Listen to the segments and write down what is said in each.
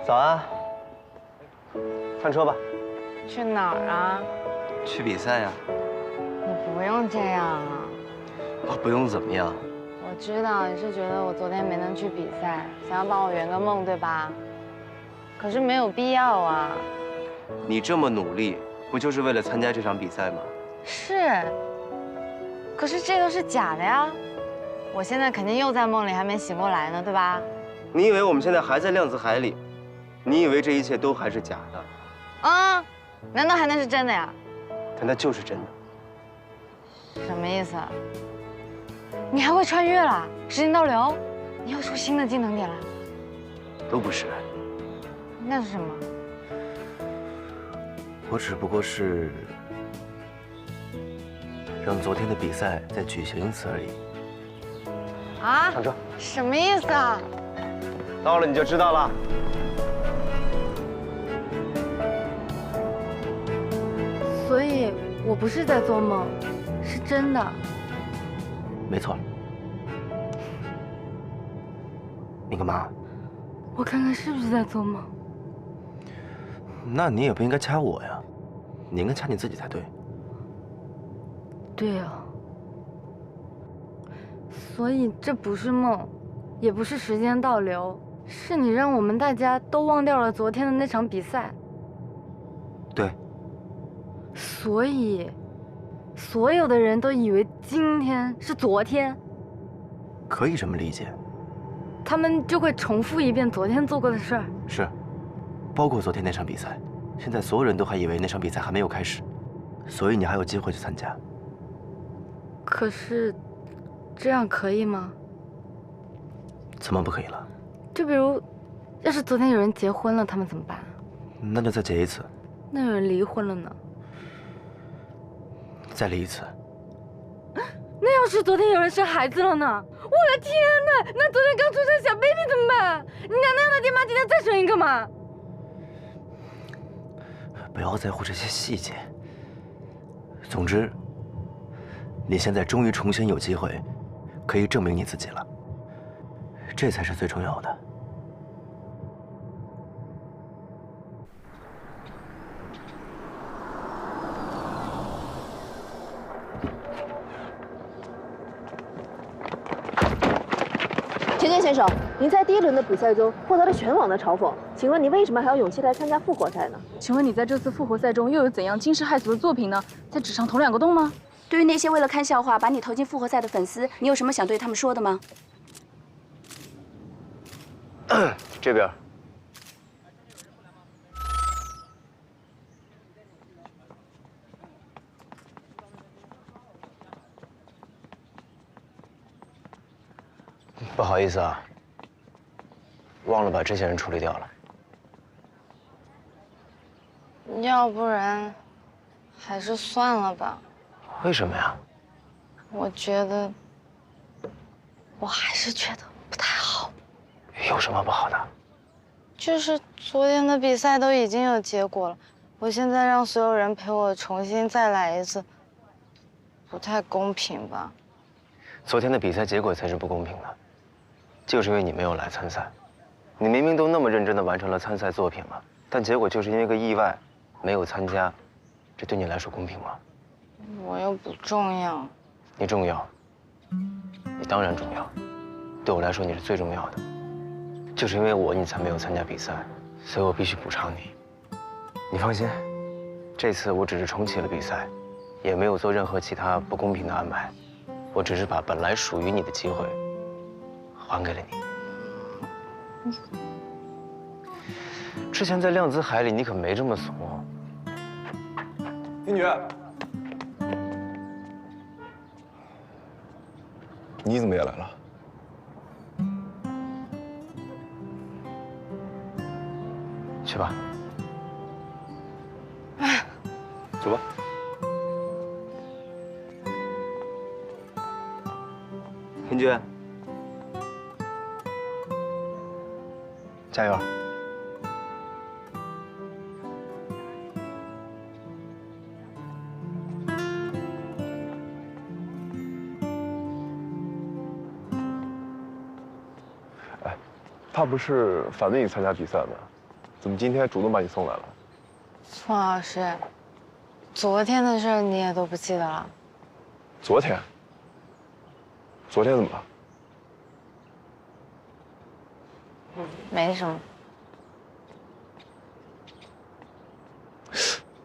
早安，上车吧。去哪儿啊？去比赛呀。你不用这样啊。我不用怎么样。我知道你是觉得我昨天没能去比赛，想要帮我圆个梦，对吧？可是没有必要啊。你这么努力，不就是为了参加这场比赛吗？是。可是这都是假的呀。我现在肯定又在梦里，还没醒过来呢，对吧？你以为我们现在还在量子海里？你以为这一切都还是假的？啊？难道还能是真的呀？但它就是真的。什么意思啊？你还会穿越了？时间倒流？你又出新的技能点了？都不是。那是什么？我只不过是让昨天的比赛再举行一次而已。啊？上车。什么意思啊？到了你就知道了。所以我不是在做梦，是真的。没错。你干嘛？我看看是不是在做梦。那你也不应该掐我呀，你应该掐你自己才对。对啊。所以这不是梦，也不是时间倒流，是你让我们大家都忘掉了昨天的那场比赛。对。所以，所有的人都以为今天是昨天。可以这么理解。他们就会重复一遍昨天做过的事儿。是，包括昨天那场比赛。现在所有人都还以为那场比赛还没有开始，所以你还有机会去参加。可是，这样可以吗？怎么不可以了？就比如，要是昨天有人结婚了，他们怎么办？那就再结一次。那有人离婚了呢？再离一次。那要是昨天有人生孩子了呢？我的天哪！那昨天刚出生的小 baby 怎么办？你娘那样的爹妈今天再生一个嘛？不要在乎这些细节。总之，你现在终于重新有机会，可以证明你自己了，这才是最重要的。田健选手，您在第一轮的比赛中获得了全网的嘲讽，请问你为什么还有勇气来参加复活赛呢？请问你在这次复活赛中又有怎样惊世骇俗的作品呢？在纸上捅2个洞吗？对于那些为了看笑话把你投进复活赛的粉丝，你有什么想对他们说的吗？这边。不好意思啊，忘了把这些人处理掉了。要不然，还是算了吧。为什么呀？我还是觉得不太好。有什么不好的？就是昨天的比赛都已经有结果了，我现在让所有人陪我重新再来一次，不太公平吧？昨天的比赛结果才是不公平的。就是因为你没有来参赛，你明明都那么认真地完成了参赛作品了，但结果就是因为个意外，没有参加，这对你来说公平吗？我又不重要。你重要，你当然重要，对我来说你是最重要的。就是因为我你才没有参加比赛，所以我必须补偿你。你放心，这次我只是重启了比赛，也没有做任何其他不公平的安排，我只是把本来属于你的机会还给了你。之前在量子海里，你可没这么怂哦。英女，你怎么也来了？去吧。走吧。hin君，加油！他不是反对你参加比赛吗？怎么今天主动把你送来了？宋老师，昨天的事你也都不记得了？昨天？昨天怎么了？没什么。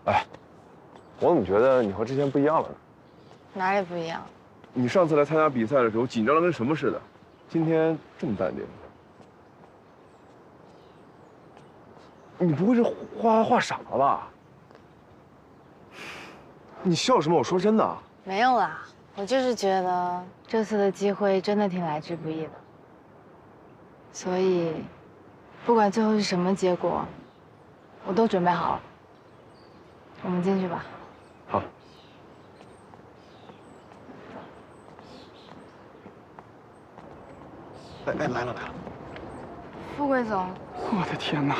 哎，我怎么觉得你和之前不一样了呢？哪里不一样？你上次来参加比赛的时候紧张的跟什么似的，今天这么淡定。你不会是画傻了吧？你笑什么？我说真的。没有啦，我就是觉得这次的机会真的挺来之不易的，所以不管最后是什么结果，我都准备好了。我们进去吧。好。哎，来了。富贵总，我的天哪！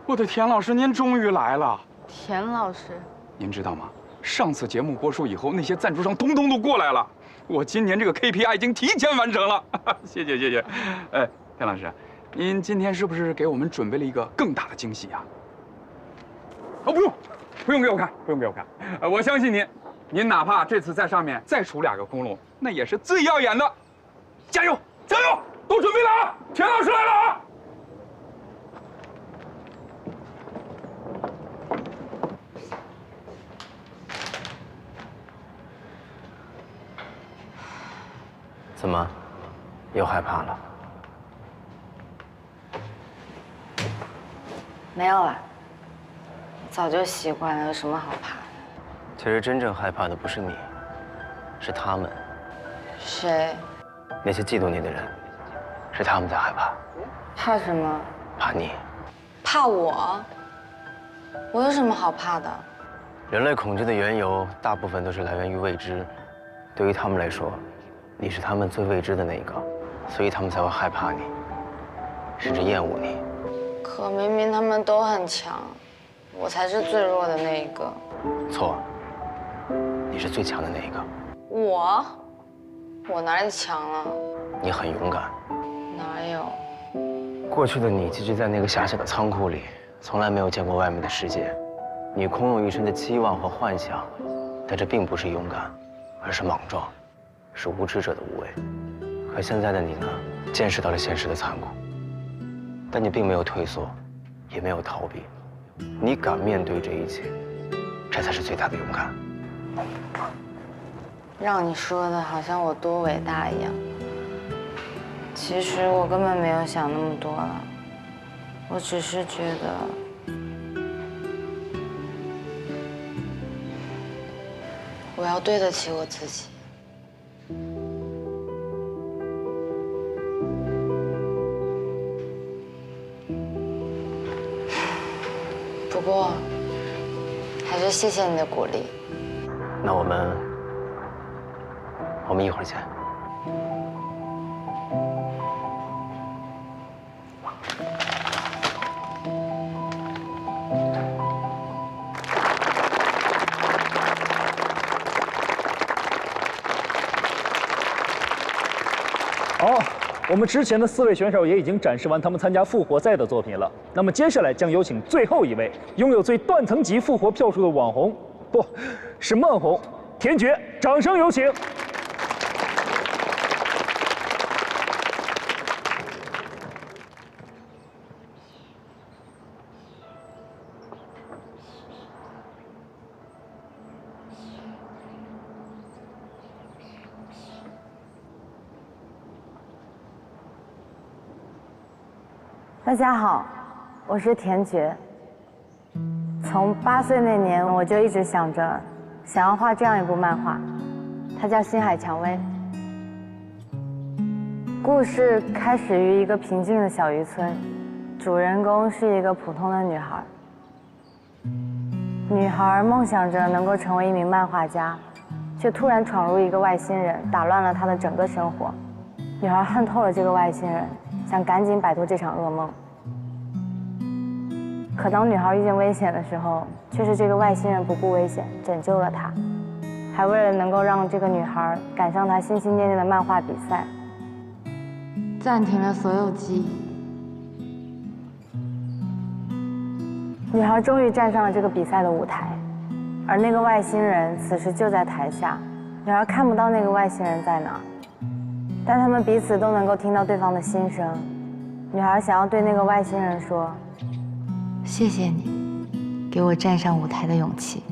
我的田老师，您终于来了。田老师，您知道吗？上次节目播出以后，那些赞助商通通都过来了。我今年这个 KPI 已经提前完成了。谢谢。哎，田老师，您今天是不是给我们准备了一个更大的惊喜啊？哦，不用给我看，我相信您。您哪怕这次在上面再杵2个窟窿，那也是最耀眼的。加油！都准备了啊！田老师来了啊！怎么，又害怕了？没有啦，早就习惯了，有什么好怕的？其实真正害怕的不是你，是他们。谁？那些嫉妒你的人，是他们在害怕。怕什么？怕你。怕我？我有什么好怕的？人类恐惧的缘由，大部分都是来源于未知。对于他们来说，你是他们最未知的那一个，所以他们才会害怕你，甚至厌恶你。可明明他们都很强，我才是最弱的那一个。错，你是最强的那一个。我哪里强了？你很勇敢。哪有？过去的你寄居在那个狭小的仓库里，从来没有见过外面的世界。你空有一身的期望和幻想，但这并不是勇敢，而是莽撞，是无知者的无畏。可现在的你呢，见识到了现实的残酷，但你并没有退缩，也没有逃避，你敢面对这一切，这才是最大的勇敢。让你说的好像我多伟大一样，其实我根本没有想那么多了，我只是觉得我要对得起我自己。不过，还是谢谢你的鼓励。那我们一会儿见。好，我们之前的4位选手也已经展示完他们参加复活赛的作品了。那么接下来将有请最后一位拥有最断层级复活票数的网红，不是孟红，田珏，掌声有请。大家好，我是田珏。从8岁那年，我就一直想着，想要画这样一部漫画，它叫《星海蔷薇》。故事开始于一个平静的小渔村，主人公是一个普通的女孩。女孩梦想着能够成为一名漫画家，却突然闯入一个外星人，打乱了她的整个生活。女孩恨透了这个外星人，想赶紧摆脱这场噩梦。可当女孩遇见危险的时候，却是这个外星人不顾危险拯救了她，还为了能够让这个女孩赶上她心心念念的漫画比赛，暂停了所有记忆。女孩终于站上了这个比赛的舞台，而那个外星人此时就在台下。女孩看不到那个外星人在哪儿，但他们彼此都能够听到对方的心声。女孩想要对那个外星人说：“谢谢你，给我站上舞台的勇气。”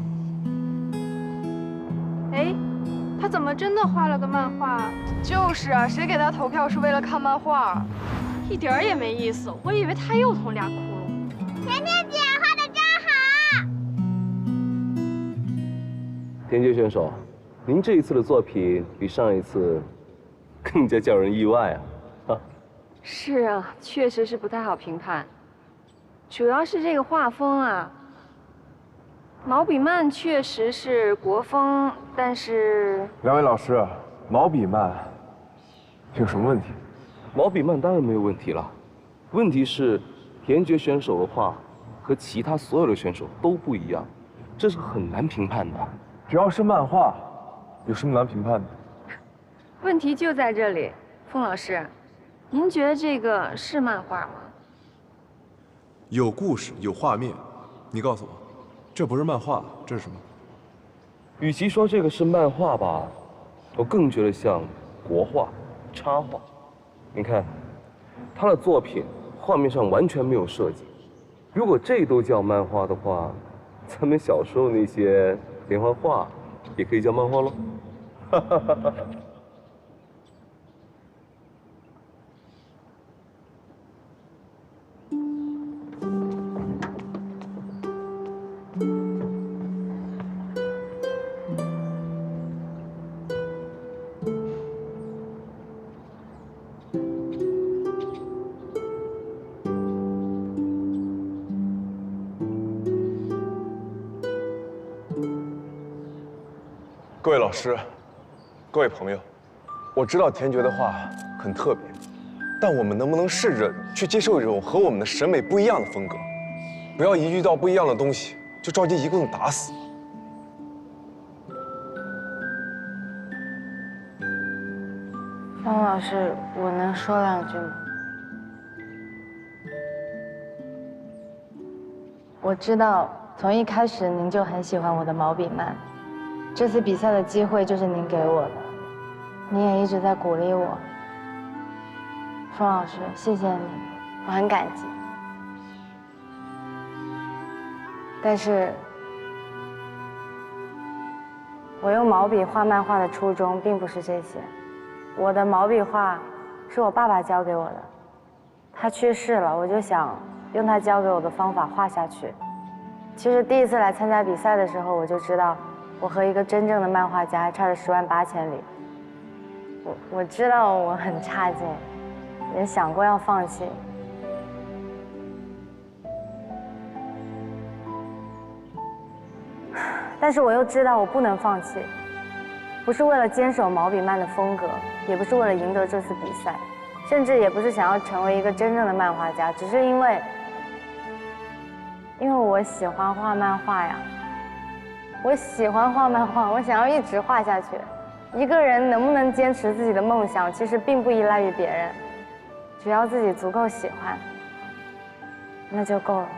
哎，他怎么真的画了个漫画？就是啊，谁给他投票是为了看漫画？一点儿也没意思。我以为他又捅俩窟窿。甜甜姐画的真好。田杰选手，您这一次的作品比上一次更加叫人意外啊！是啊，确实是不太好评判，主要是这个画风啊。毛笔漫确实是国风，但是两位老师，毛笔漫有什么问题？毛笔漫当然没有问题了，问题是田杰选手的画和其他所有的选手都不一样，这是很难评判的。只要是漫画，有什么难评判的？问题就在这里。凤老师，您觉得这个是漫画吗？有故事，有画面。你告诉我，这不是漫画，这是什么？与其说这个是漫画吧，我更觉得像国画、插画。你看，他的作品画面上完全没有设计。如果这都叫漫画的话，咱们小时候那些连环画也可以叫漫画喽。哈哈哈哈。各位老师，各位朋友，我知道田爵的画很特别，但我们能不能试着去接受一种和我们的审美不一样的风格？不要一遇到不一样的东西就着急一棍子打死。方老师，我能说两句吗？我知道从一开始您就很喜欢我的毛笔漫。这次比赛的机会就是您给我的，您也一直在鼓励我。phương老师，谢谢你，我很感激。但是，我用毛笔画漫画的初衷并不是这些。我的毛笔画是我爸爸教给我的，他去世了，我就想用他教给我的方法画下去。其实第一次来参加比赛的时候，我就知道。我和一个真正的漫画家还差着10万8千里。我知道我很差劲，也想过要放弃。但是我又知道我不能放弃，不是为了坚守毛笔漫的风格，也不是为了赢得这次比赛，甚至也不是想要成为一个真正的漫画家，只是因为我喜欢画漫画呀。我喜欢画漫画，我想要一直画下去。一个人能不能坚持自己的梦想，其实并不依赖于别人，只要自己足够喜欢，那就够了。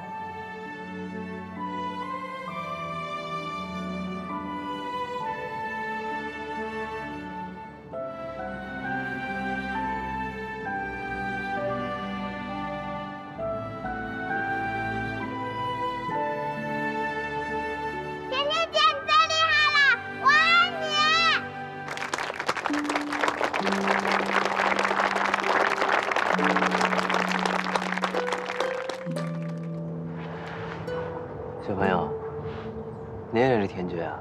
小朋友，你也认识田爵啊？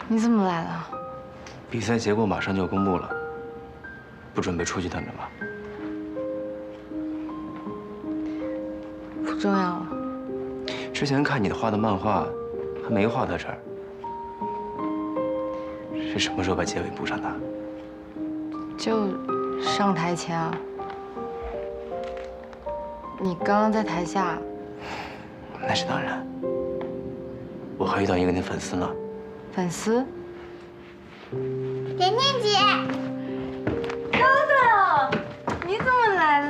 你怎么来了？比赛结果马上就公布了，不准备出去等着吗？重要啊。之前看你的画的漫画，还没画到这儿，是什么时候把结尾补上的？就上台前啊。你刚刚在台下。那是当然，我还遇到一个你的粉丝呢。粉丝？甜甜姐，豆豆，你怎么来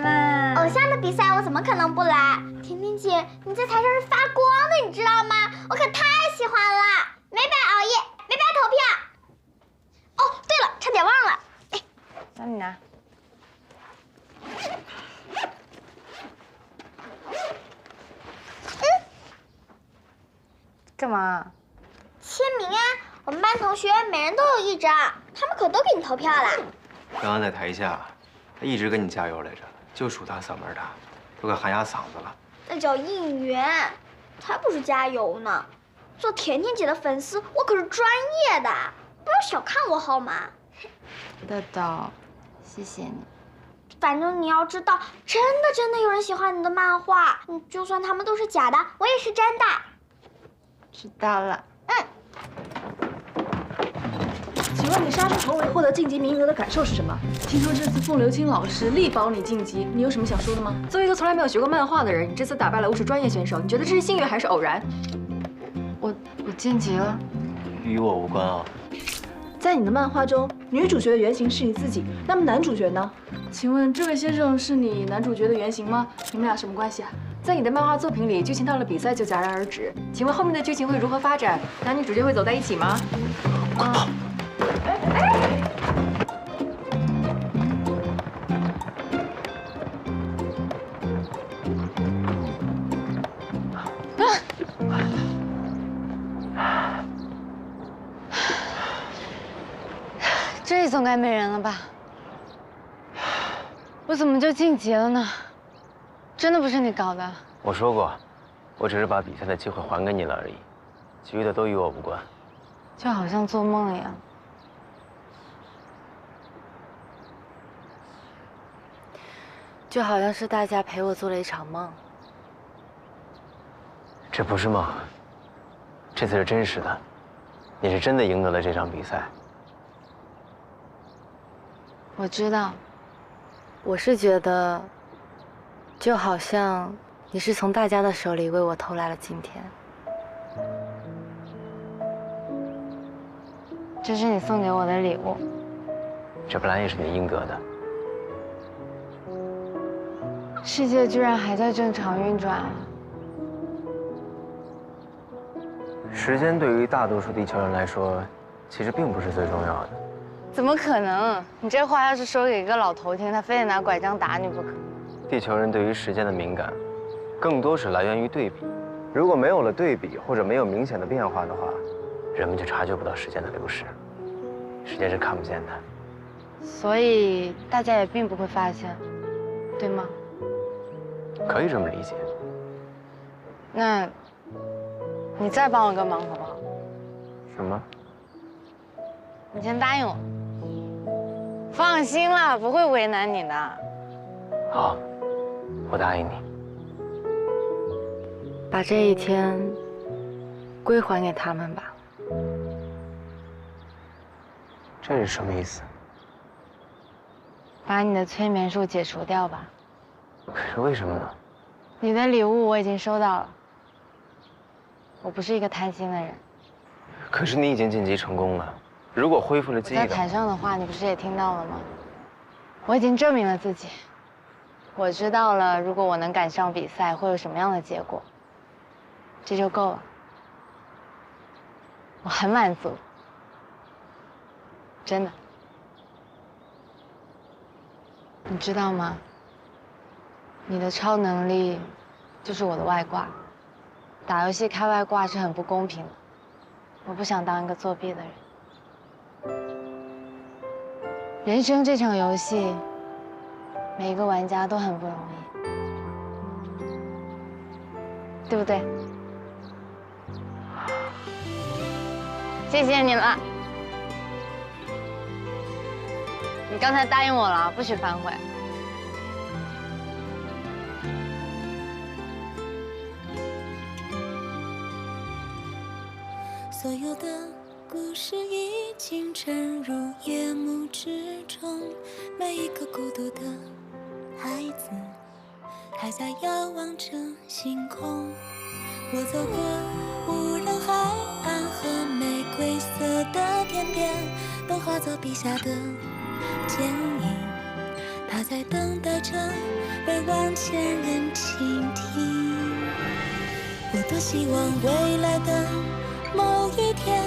了？偶像的比赛我怎么可能不来？甜甜姐，你在台上是发光的，你知道吗？我可太喜欢了，没白熬夜，没白投票。哦，对了，差点忘了，哎，让你拿。干嘛？签名啊！我们班同学每人都有一张，他们可都给你投票了。刚刚在台下，他一直跟你加油来着，就数他嗓门大，都快喊哑嗓子了。那叫应援，才不是加油呢。做甜甜姐的粉丝，我可是专业的，不要小看我好吗？豆豆，谢谢你。反正你要知道，真的有人喜欢你的漫画，就算他们都是假的，我也是真的。知道了。请问你杀出重围获得晋级名额的感受是什么？听说这次凤流清老师力保你晋级，你有什么想说的吗？作为一个从来没有学过漫画的人，你这次打败了5属专业选手，你觉得这是幸运还是偶然？我晋级了，与我无关啊。在你的漫画中，女主角的原型是你自己，那么男主角呢？请问这位先生是你男主角的原型吗？你们俩什么关系啊？在你的漫画作品里，剧情到了比赛就戛然而止。请问后面的剧情会如何发展？男女主角会走在一起吗？这里总该没人了吧？我怎么就晋级了呢？真的不是你搞的？我说过，我只是把比赛的机会还给你了而已，其余的都与我无关。就好像做梦一样。就好像是大家陪我做了一场梦。这不是梦，这次是真实的，你是真的赢得了这场比赛。我知道，我是觉得，就好像你是从大家的手里为我偷来了今天。这是你送给我的礼物。这本来也是你应得的。世界居然还在正常运转啊！时间对于大多数地球人来说，其实并不是最重要的。怎么可能？你这话要是说给一个老头听，他非得拿拐杖打你不可。地球人对于时间的敏感，更多是来源于对比。如果没有了对比，或者没有明显的变化的话，人们就察觉不到时间的流逝。时间是看不见的，所以大家也并不会发现，对吗？可以这么理解。那，你再帮我个忙好不好？什么？你先答应我。放心啦，不会为难你的。好，我答应你。把这一天归还给他们吧。这是什么意思？把你的催眠术解除掉吧。可是为什么呢？你的礼物我已经收到了。我不是一个贪心的人。可是你已经晋级成功了，如果恢复了记忆，在台上的话你不是也听到了吗？我已经证明了自己。我知道了，如果我能赶上比赛，会有什么样的结果。这就够了。我很满足。真的。你知道吗？你的超能力就是我的外挂。打游戏开外挂是很不公平的。我不想当一个作弊的人。人生这场游戏，每一个玩家都很不容易，对不对？谢谢你了。你刚才答应我了，不许反悔。所有的故事已经沉入夜幕之中，每一个孤独的孩子还在遥望着星空。我走过无人海岸和玫瑰色的天边，都化作笔下的剪影。他在等待着被万千人倾听。我多希望未来的某一天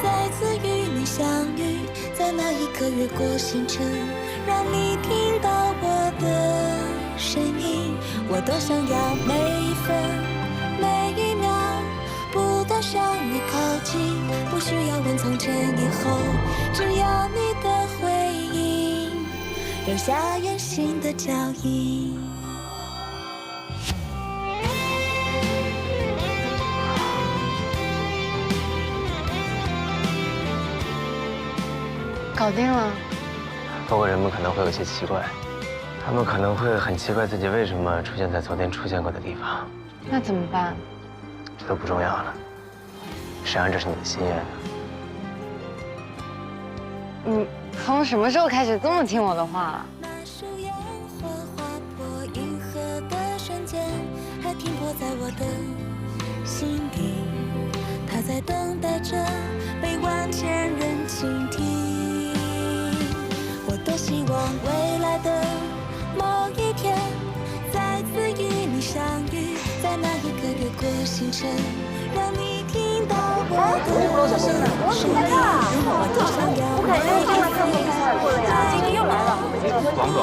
再次与你相遇，在那一刻越过星辰，让你听到我的声音。我多想要每一分每一秒不断向你靠近，不需要问从前以后，只要你的回应留下远行的脚印。搞定了。不过人们可能会有些奇怪，他们可能会很奇怪自己为什么出现在昨天出现过的地方。那怎么办？这都不重要了，谁让这是你的心愿呢？你从什么时候开始这么听我的话了？那束烟火划破银河的瞬间，还停泊在我的心底。它在等待着被万千人倾听。我多希望未来的某一天再次与你相遇，在那一刻越过星辰，让你听到我的声音。我多想要每一天今天又来了。王总，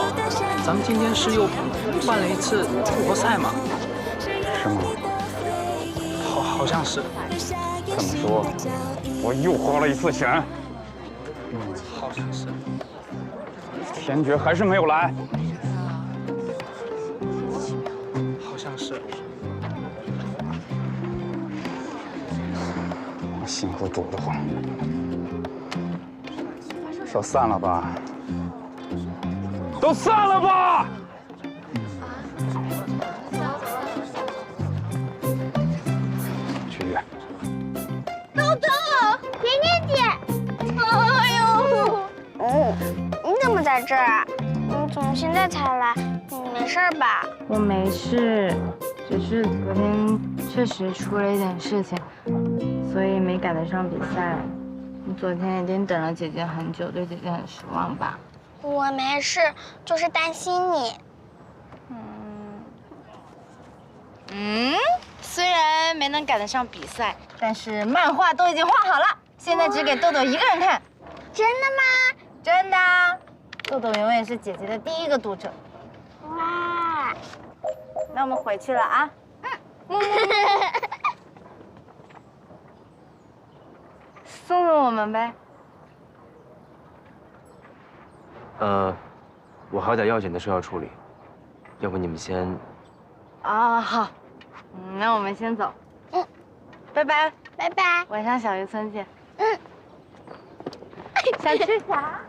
咱们今天是又办了一次复活赛吗？是吗？好像是。这么说，我又花了一次钱。好像是。天爵还是没有来。好像是。我心都堵得慌。说散了吧，都散了吧。去约。豆豆，甜甜姐，哎呦，你怎么在这儿啊？你怎么现在才来？你没事吧？我没事，只是昨天确实出了一点事情，所以没赶得上比赛。你昨天一定等了姐姐很久，对姐姐很失望吧？我没事，就是担心你。虽然没能赶得上比赛，但是漫画都已经画好了，现在只给豆豆一个人看。真的吗？真的，豆豆永远是姐姐的第一个读者。哇！那我们回去了啊。送送我们呗。我还有点要紧的事要处理，要不你们先……啊，好，那我们先走。拜拜，拜拜，晚上小渔村见。想吃啥？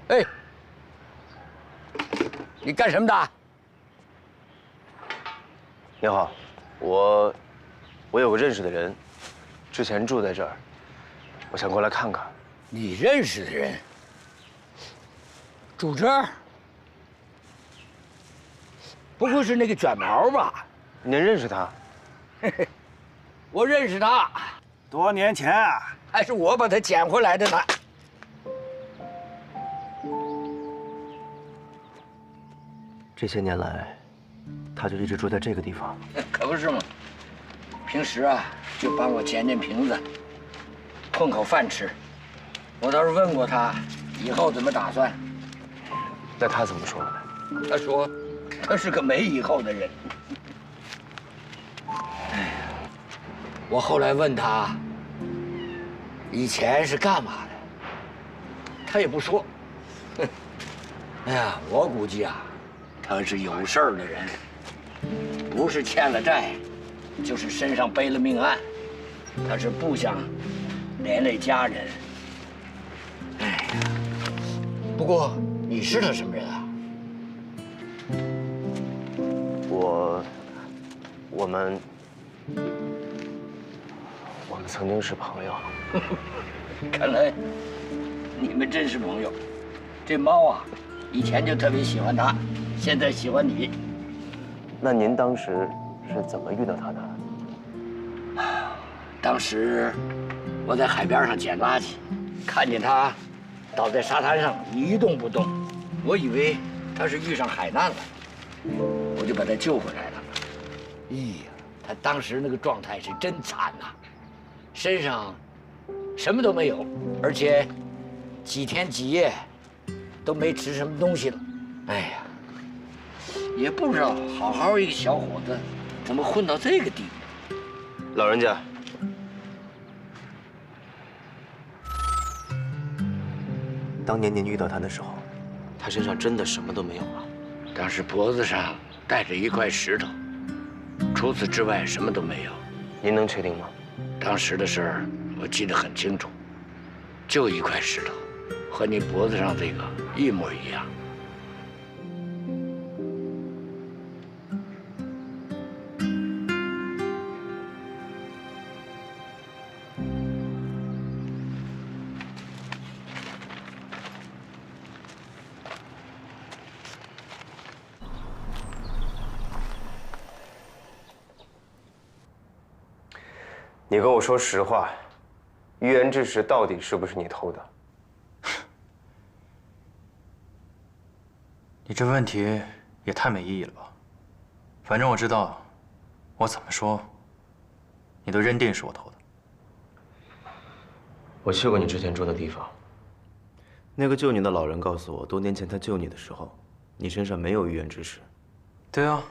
哎，你干什么的？你好，我有个认识的人，之前住在这儿，我想过来看看。你认识的人住这儿？不会是那个卷毛吧？您认识他？嘿嘿，我认识他，多年前啊，还是我把他捡回来的呢。这些年来，他就一直住在这个地方。可不是嘛，平时啊就帮我捡捡瓶子，混口饭吃。我倒是问过他，以后怎么打算？那他怎么说呢？他说，他是个没以后的人。哎呀，我后来问他，以前是干嘛的，他也不说。哼，哎呀，我估计啊，他是有事儿的人，不是欠了债，就是身上背了命案，他是不想连累家人。哎呀，不过你是他什么人啊？我们曾经是朋友。看来你们真是朋友。这猫啊，以前就特别喜欢它，现在喜欢你。那您当时是怎么遇到他的？当时我在海边上捡垃圾，看见它倒在沙滩上一动不动，我以为它是遇上海难了，我就把它救回来了。哎呀，它当时那个状态是真惨呐，身上什么都没有，而且几天几夜都没吃什么东西了。哎呀，也不知道好好一个小伙子怎么混到这个地步。老人家，当年您遇到他的时候，他身上真的什么都没有吗？当时脖子上带着一块石头，除此之外什么都没有。您能确定吗？当时的事儿我记得很清楚，就一块石头，和你脖子上这个一模一样。你跟我说实话，预言之石到底是不是你偷的？你这问题也太没意义了吧！反正我知道，我怎么说，你都认定是我偷的。我去过你之前住的地方，那个救你的老人告诉我，多年前他救你的时候，你身上没有预言之石。对啊，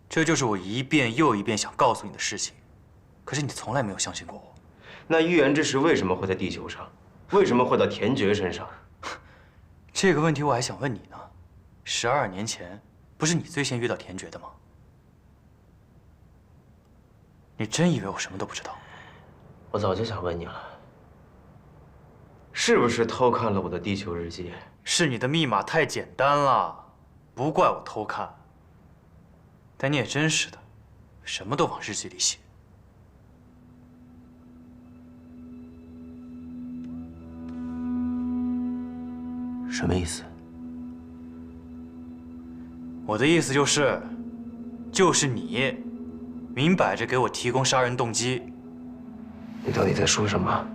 这就是我一遍又一遍想告诉你的事情。可是你从来没有相信过我。那预言之石为什么会在地球上？为什么会到田爵身上？这个问题我还想问你呢。12年前，不是你最先遇到田爵的吗？你真以为我什么都不知道？我早就想问你了，是不是偷看了我的地球日记？是你的密码太简单了，不怪我偷看。但你也真是的，什么都往日记里写。什么意思？我的意思就是你，明摆着给我提供杀人动机。你到底在说什么？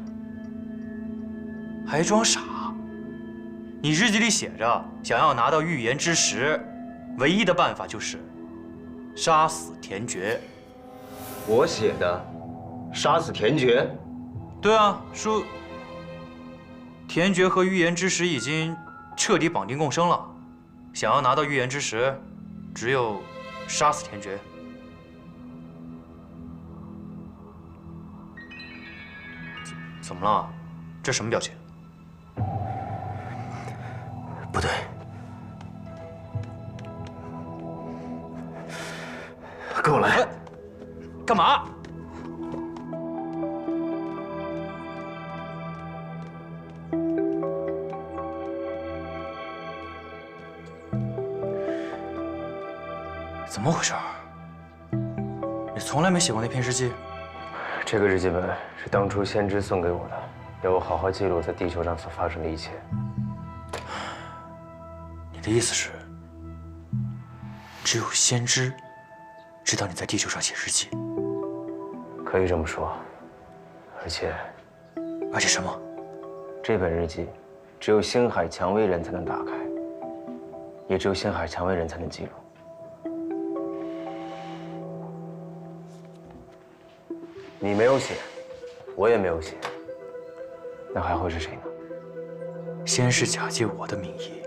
还装傻？你日记里写着，想要拿到预言之石，唯一的办法就是杀死田爵。我写的，杀死田爵？对啊，说田爵和预言之石已经彻底绑定共生了，想要拿到预言之石，只有杀死田爵。怎么了？这什么表情？不对，跟我来。干嘛？怎么回事？你从来没写过那篇日记？这个日记本是当初先知送给我的，要我好好记录在地球上所发生的一切。你的意思是，只有先知知道你在地球上写日记？可以这么说。而且什么？这本日记只有星海蔷薇人才能打开，也只有星海蔷薇人才能记录。你没有写，我也没有写，那还会是谁呢？先是假借我的名义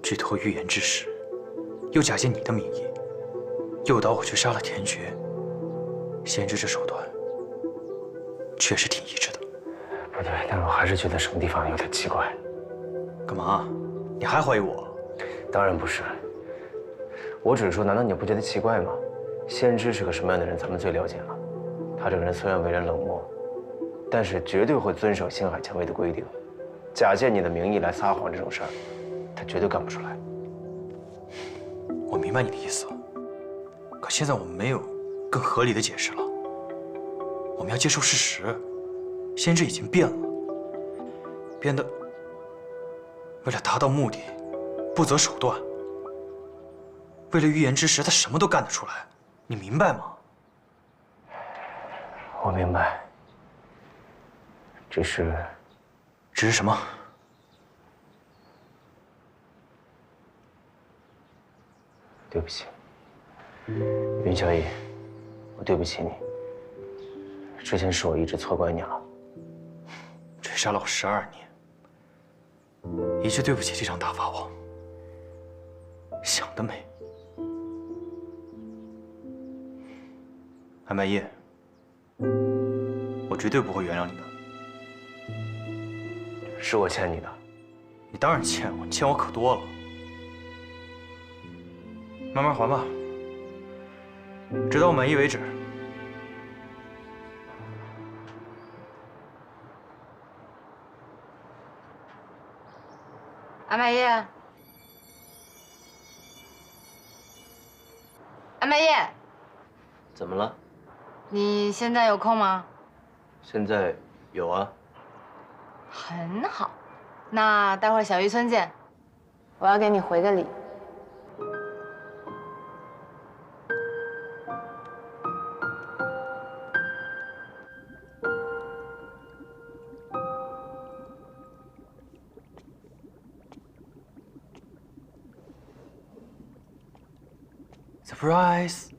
去偷预言之石，又假借你的名义诱导我去杀了田爵。先知这手段确实挺一致的。不对，但我还是觉得什么地方有点奇怪。干嘛？你还怀疑我？当然不是，我只是说，难道你不觉得奇怪吗？先知是个什么样的人，咱们最了解了。他这个人虽然为人冷漠，但是绝对会遵守星海蔷薇的规定。假借你的名义来撒谎这种事儿，他绝对干不出来。我明白你的意思，可现在我们没有更合理的解释了。我们要接受事实，先知已经变了，变得为了达到目的不择手段。为了预言之时，他什么都干得出来，你明白吗？我明白，只是什么？对不起，云小野，我对不起你。之前是我一直错怪你了。追杀了我12年，一句对不起就想打发我，想得美！安白夜，我绝对不会原谅你的。是我欠你的。你当然欠我，你欠我可多了。慢慢还吧，直到我满意为止。安白夜，安白夜，怎么了？你现在有空吗？现在有啊。很好，那待会儿小渔村见。我要给你回个礼。Surprise！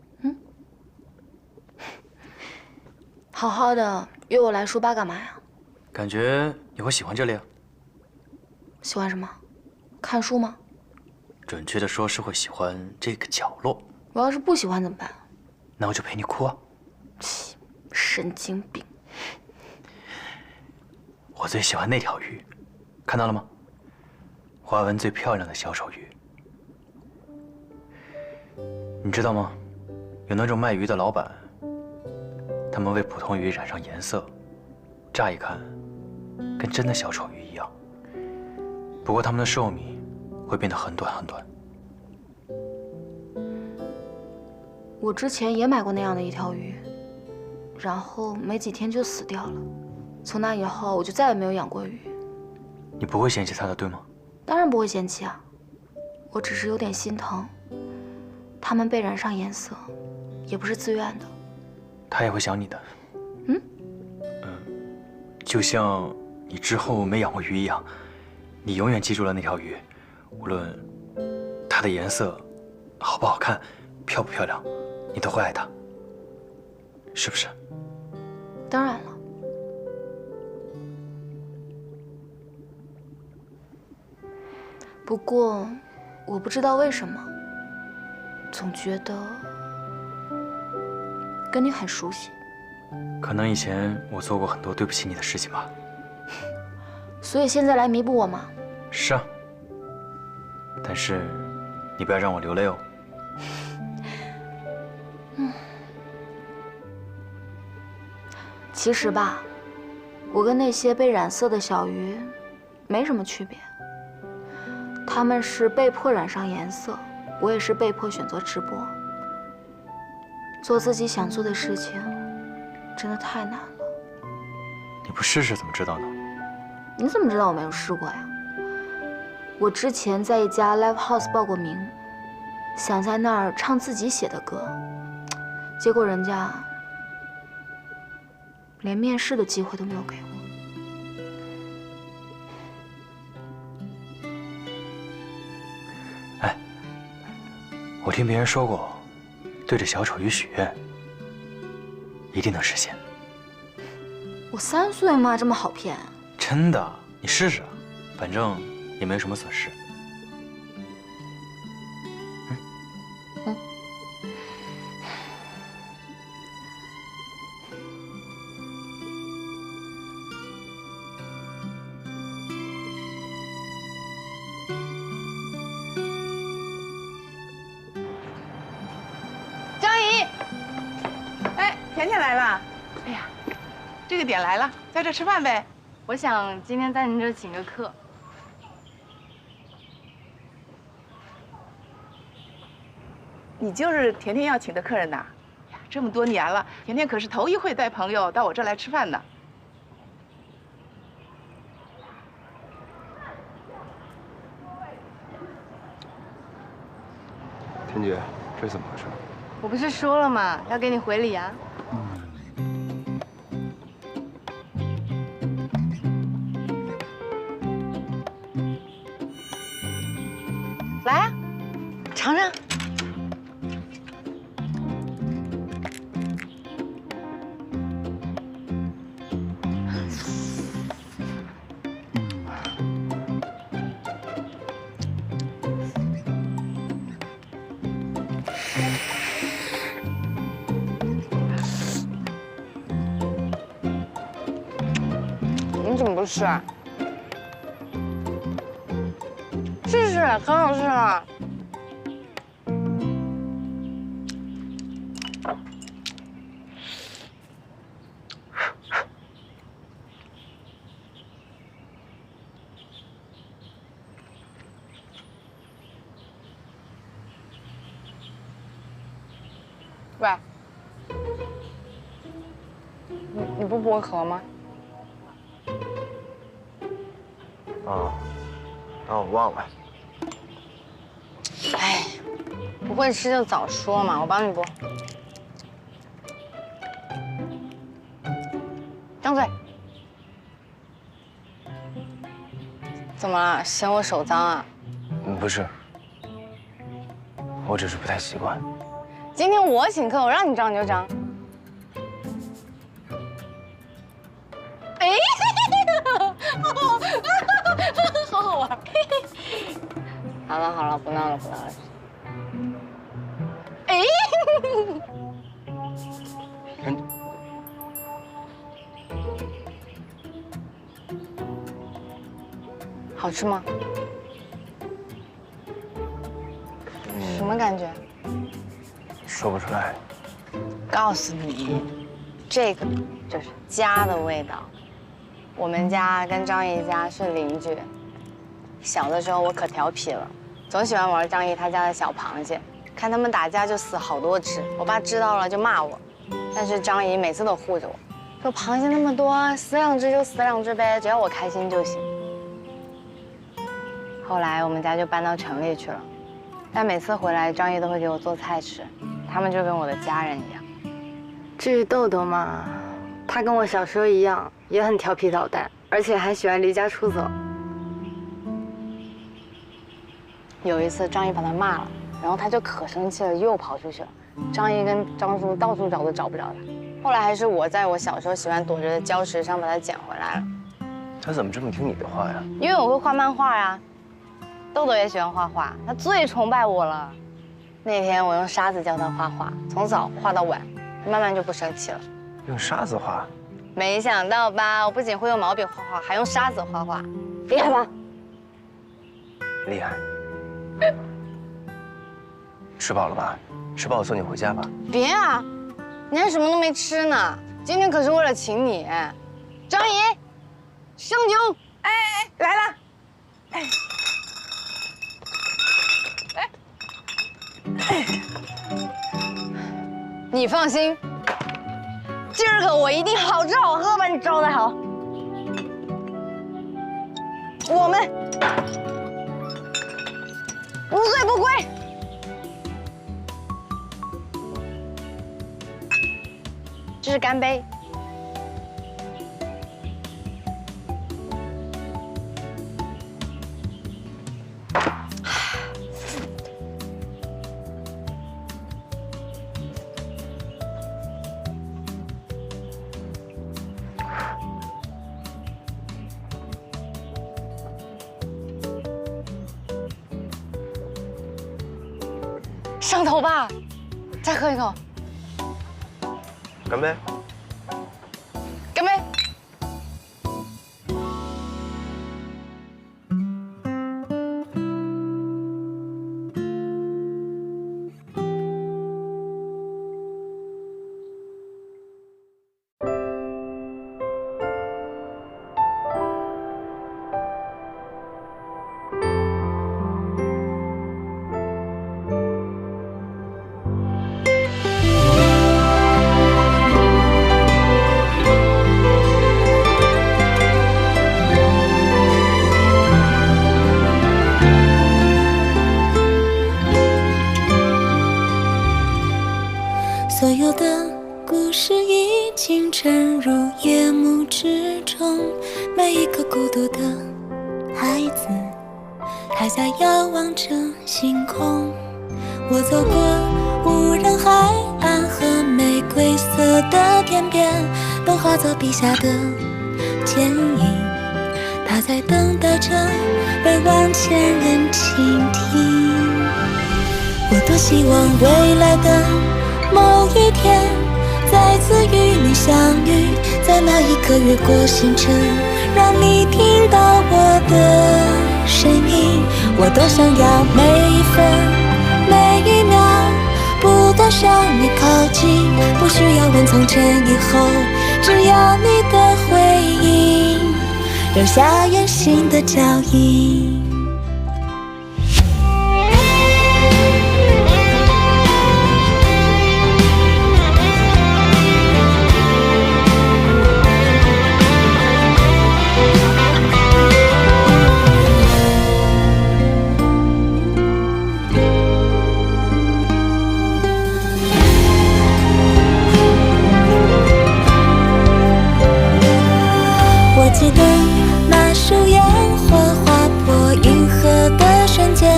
好好的约我来书吧干嘛呀？感觉你会喜欢这里啊？喜欢什么？看书吗？准确的说是会喜欢这个角落。我要是不喜欢怎么办？那我就陪你哭啊！神经病！我最喜欢那条鱼，看到了吗？花纹最漂亮的小丑鱼。你知道吗？有那种卖鱼的老板，他们为普通鱼染上颜色，乍一看跟真的小丑鱼一样。不过他们的寿命会变得很短很短。我之前也买过那样的一条鱼，然后没几天就死掉了。从那以后，我就再也没有养过鱼。你不会嫌弃它的，对吗？当然不会嫌弃啊，我只是有点心疼。它们被染上颜色，也不是自愿的。它也会想你的。就像你之后没养过鱼一样，你永远记住了那条鱼，无论它的颜色好不好看，漂不漂亮，你都会爱它，是不是？当然了。不过，我不知道为什么，总觉得跟你很熟悉。可能以前我做过很多对不起你的事情吧。所以现在来弥补我吗？是啊。但是，你不要让我流泪哦。其实吧，我跟那些被染色的小鱼没什么区别。他们是被迫染上颜色，我也是被迫选择直播。做自己想做的事情，真的太难了。你不试试怎么知道呢？你怎么知道我没有试过呀？我之前在一家 live house 报过名，想在那儿唱自己写的歌，结果人家连面试的机会都没有给我。哎，我听别人说过，对着小丑鱼许愿，一定能实现。我3岁嘛，这么好骗？真的，你试试，反正也没什么损失。来了。哎呀，这个点来了，在这吃饭呗。我想今天在您这请个客。你就是甜甜要请的客人呐？呀，这么多年了，甜甜可是头一回带朋友到我这儿来吃饭呢。田姐，这怎么回事？我不是说了吗？要给你回礼啊。来啊，尝尝。你怎么不吃啊？试试，可好吃了。喂，你不剥壳吗？哦，那我忘了。哎，不会吃就早说嘛，我帮你剥。张嘴。怎么了？嫌我手脏啊？不是，我只是不太习惯。今天我请客，我让你张你就张。哎，好好玩。好了好了，不闹了不闹了。哎，好吃吗？什么感觉？说不出来。告诉你，这个就是家的味道。我们家跟张姨家是邻居。小的时候我可调皮了，总喜欢玩张姨她家的小螃蟹，看他们打架就死好多只。我爸知道了就骂我，但是张姨每次都护着我，说螃蟹那么多，死2只就死2只呗，只要我开心就行。后来我们家就搬到城里去了，但每次回来张姨都会给我做菜吃，他们就跟我的家人一样。至于豆豆嘛，他跟我小时候一样，也很调皮捣蛋，而且还喜欢离家出走。有一次张姨把他骂了，然后他就可生气了，又跑出去了。张姨跟张叔到处找都找不着他，后来还是我在我小时候喜欢躲着的礁石上把他捡回来了。他怎么这么听你的话呀？因为我会画漫画啊。豆豆也喜欢画画，他最崇拜我了。那天我用沙子教他画画，从早画到晚，他慢慢就不生气了。用沙子画？没想到吧？我不仅会用毛笔画画，还用沙子画画，厉害吧？厉害。吃饱了吧？吃饱我送你回家吧。别啊，你还什么都没吃呢。今天可是为了请你。张姨，生酒。哎，来了。哎。你放心，今儿个我一定好吃好喝把你招待好。我们无醉不归。这是干杯。上头吧，再喝一口。干杯！干杯！孤独的孩子，还在遥望着星空。我走过无人海岸和玫瑰色的天边，都化作笔下的剪影。他在等待着被万千人倾听。我多希望未来的某一天，再次与你相遇，在那一刻越过星辰，让你听到我的声音。我多想要每一分每一秒不断向你靠近，不需要问从前以后，只要你的回应留下远行的脚印。记得那束烟火划破银河的瞬间，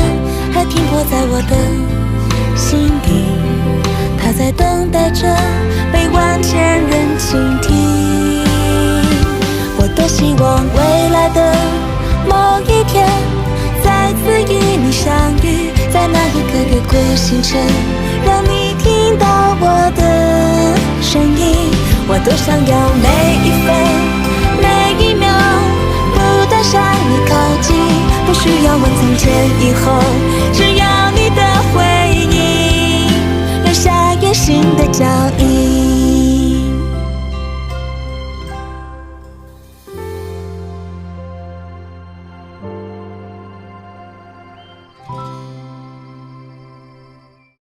还停泊在我的心底。它在等待着被万千人倾听。我多希望未来的某一天，再次与你相遇，在那一刻越过星辰，让你听到我的声音。我多想要每一分每一秒不断向你靠近，不需要问从前以后，只要你的回应留下远行的脚印。